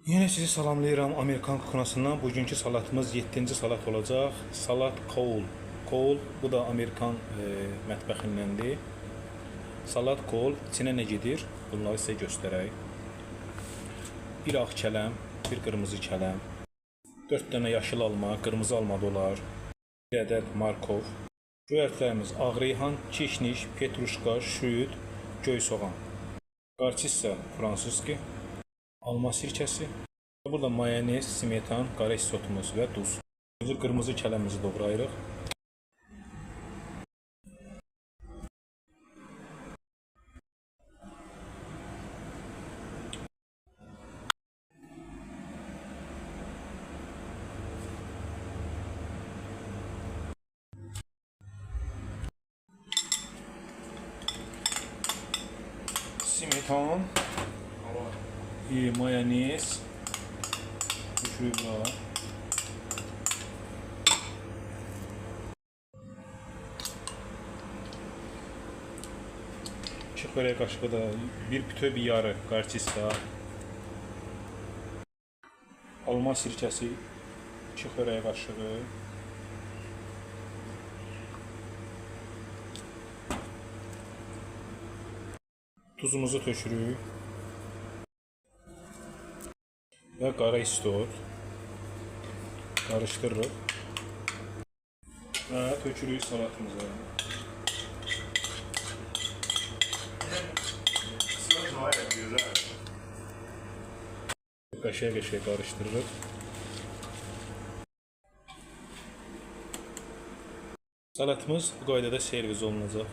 Yine sizi salamlayıram Amerikan kuxnasından. Bugünkü salatımız 7-ci salat olacaq. Salat Cole. Cole bu da Amerikan mətbəxindəndir. Salat Cole içinə nə gedir? Bunları sizə göstərək. Bir ağ kələm, bir qırmızı kələm, 4 dənə yaşıl alma, qırmızı alma da olar, bir ədəd markov, göyərtlərimiz ağ reyhan, kişniş, petruşka, şüyüd, göy soğan, qarçissa fransuski, alma sirkəsi, burada mayonez, smetan, qara isotumuz və duz. Qırmızı kələmizi doğrayırıq. Smetan, mayonez, düşürüblər. İki xörək qaşığı da, bir bütöv bir yarı qarçissa, alma sirkəsi, 2 xörək qaşığı, tuzumuzu tökürük və qara istot qarışdırırıq və tökürük salatımıza. Qəşəng-qəşəng qarışdırırıq. Salatımız bu qaydada servis olunacaq.